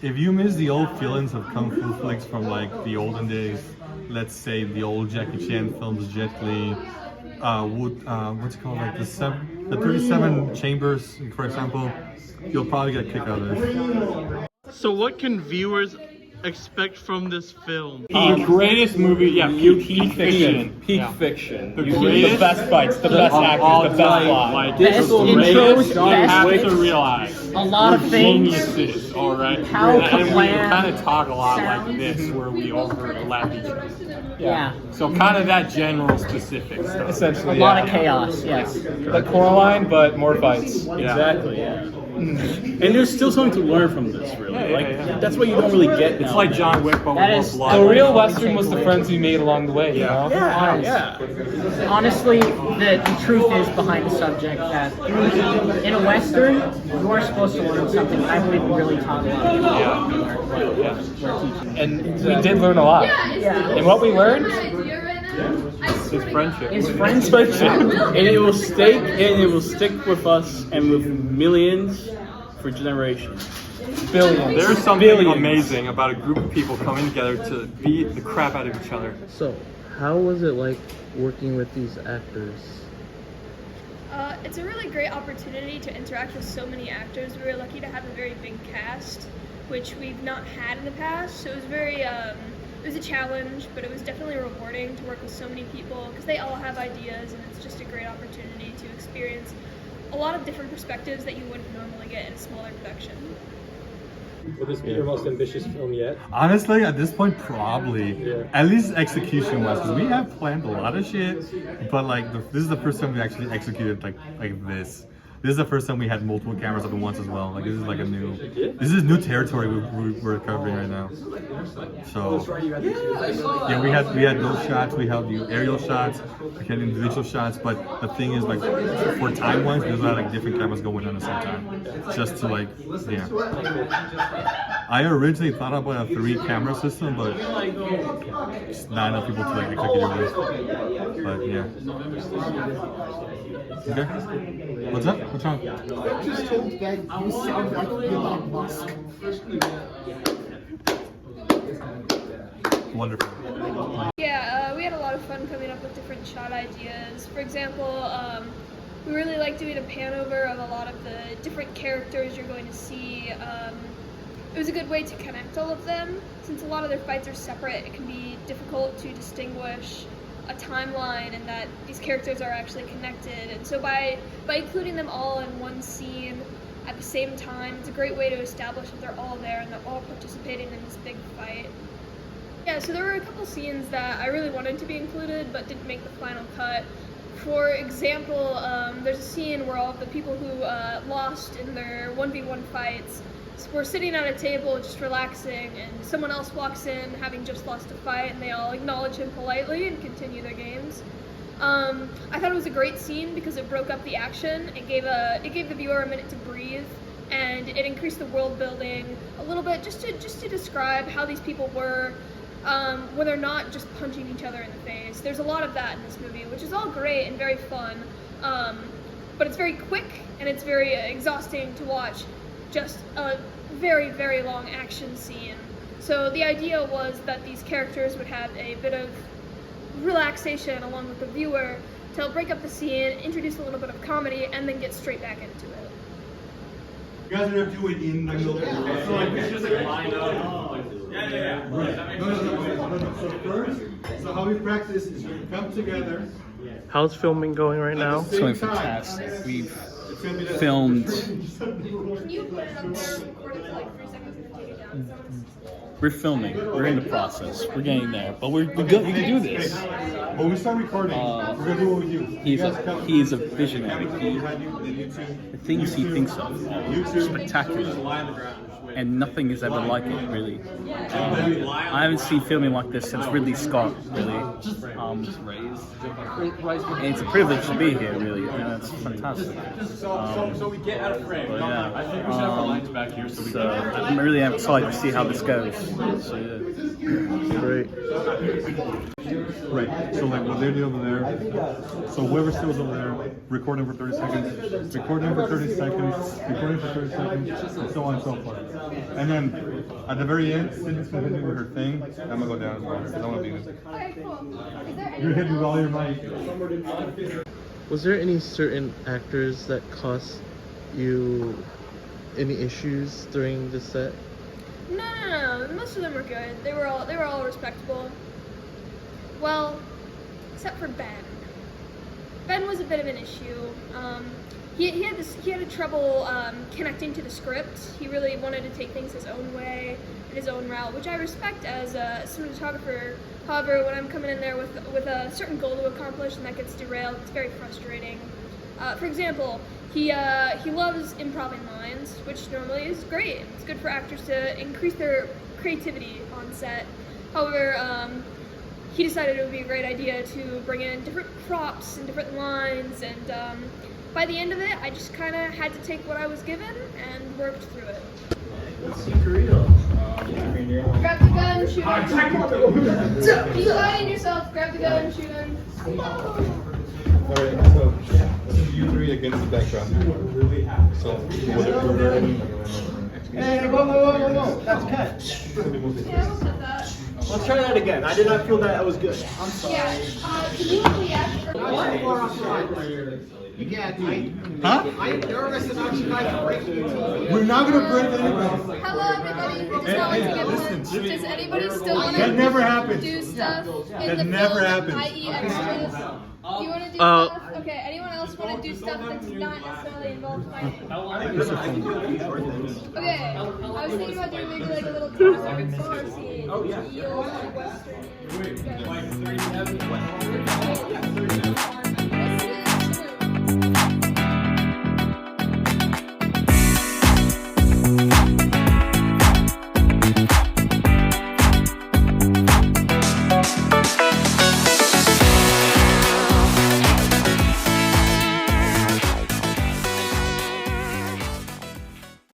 if you miss the old feelings of kung fu flicks from like the olden days, let's say the old Jackie Chan films, Jet Li, what's it called, like the 37 Chambers, for example, you'll probably get a kick out of this. So what can viewers expect from this film? The greatest movie, peak fiction. Peak fiction. The best fights, the best actors, the best plot. Like, Best intros, You have best to realize a lot of things. geniuses, all right? How And we Kaplan kind of talk a lot sounds. like this, where we overlap each other. Yeah. So kind of that general specific stuff. A Essentially, lot of chaos, yes. Like Coraline, but more fights. Exactly, yeah. And there's still something to learn from this, really. That's what you don't really get now. It's like John Wick, but That with is- more The blood. real Western was the friends we made along the way, you know? Yeah. Honestly, the truth is behind the subject that in a Western, you are supposed to learn something. I believe we really taught a lot of people. And we did learn a lot. Yeah. And what we learned It's friendship. Is friends And it will stick with us and with millions for generations. billions. There's something Billions. amazing about a group of people coming together to beat the crap out of each other. So, how was it like working with these actors? It's a really great opportunity to interact with so many actors. We were lucky to have a very big cast, which we've not had in the past. So it was it was a challenge, but it was definitely rewarding to work with so many people because they all have ideas, and it's just a great opportunity to experience a lot of different perspectives that you wouldn't normally get in a smaller production. Will this be your most ambitious film yet? Honestly, at this point, probably. At least execution-wise, because we have planned a lot of shit, but like this is the first time we actually executed like this. This is the first time we had multiple cameras up at once as well. Like this is like this is new territory we're covering right now. So yeah, we had those shots. We had the aerial shots. We had individual shots. But the thing is, like for time-wise, there's like different cameras going on at the same time, just to like I originally thought about a 3-camera system, but just not enough people to like execute it with. But yeah. Okay. What's up? What's wrong? I just told that you sound like Elon Musk. Wonderful. Yeah, we had a lot of fun coming up with different shot ideas. For example, we really like doing a pan over of a lot of the different characters you're going to see. It was a good way to connect all of them. Since a lot of their fights are separate, it can be difficult to distinguish a timeline and that these characters are actually connected. And so by including them all in one scene at the same time, it's a great way to establish that they're all there and they're all participating in this big fight. Yeah, so there were a couple scenes that I really wanted to be included but didn't make the final cut. For example, there's a scene where all of the people who lost in their 1v1 fights were sitting at a table just relaxing, and someone else walks in having just lost a fight, and they all acknowledge him politely and continue their games. I thought it was a great scene because it broke up the action. It gave the viewer a minute to breathe, and it increased the world building a little bit just to describe how these people were when they're not just punching each other in the face. There's a lot of that in this movie, which is all great and very fun, but it's very quick and it's very exhausting to watch just a very, very long action scene. So the idea was that these characters would have a bit of relaxation along with the viewer to help break up the scene, introduce a little bit of comedy, and then get straight back into it. You guys are gonna do it in the middle. So like we should just like line up. So how we practice is we come together. How's filming going right now? It's going fantastic. We've filmed. Can you put it up there and record it for like 3 seconds and then take it down? We're filming. We're in the process. We're getting there, but we're good. We can do this. When we start recording, we're gonna do what we do. He is a visionary. The things he thinks of are spectacular, and nothing is ever like it, really. I haven't seen filming like this since Ridley Scott, really. And it's a privilege to be here, really. And it's fantastic. So we get out of frame. Yeah. I think we should have our lines back here so we So I'm really excited to see how this goes. So yeah. Great. Right. So like what they do over there. So whoever stills over there, recording for 30 seconds, recording for 30 seconds, recording for 30 seconds, and so on and so forth. And then at the very end, Sydney's gonna hit me with her thing. I'm gonna go down as well because I want to be in it. Okay, cool. Is there You're hitting with all your might. Was there any certain actors that caused you any issues during the set? No. Most of them were good. They were all respectable. Well, except for Ben. Ben was a bit of an issue. He had trouble connecting to the script. He really wanted to take things his own way, and his own route, which I respect as a cinematographer. However, when I'm coming in there with a certain goal to accomplish and that gets derailed, it's very frustrating. For example, he loves improv lines, which normally is great. It's good for actors to increase their creativity on set. However, he decided it would be a great idea to bring in different props and different lines, and by the end of it, I just kind of had to take what I was given and worked through it. Grab the gun, shoot him. Be lying yourself, grab the gun, shoot him. Alright, so this is you three against the background. So, Hey, whoa. That's cut. Yeah, we'll set that. Let's try that again. I did not feel that was good. I'm sorry. Yeah, can you react for Yeah, huh? I am nervous about you guys breaking the TV. We're not gonna break anything. Hello, everybody. Does anybody still want That never happens. do stuff in That the never film, happens. i.e. extras? Do you want to do stuff? Okay, anyone else want to do stuff that's not necessarily involved fighting? Okay, I was thinking about doing maybe like a little 2-second car scene. Oh, yeah. Western.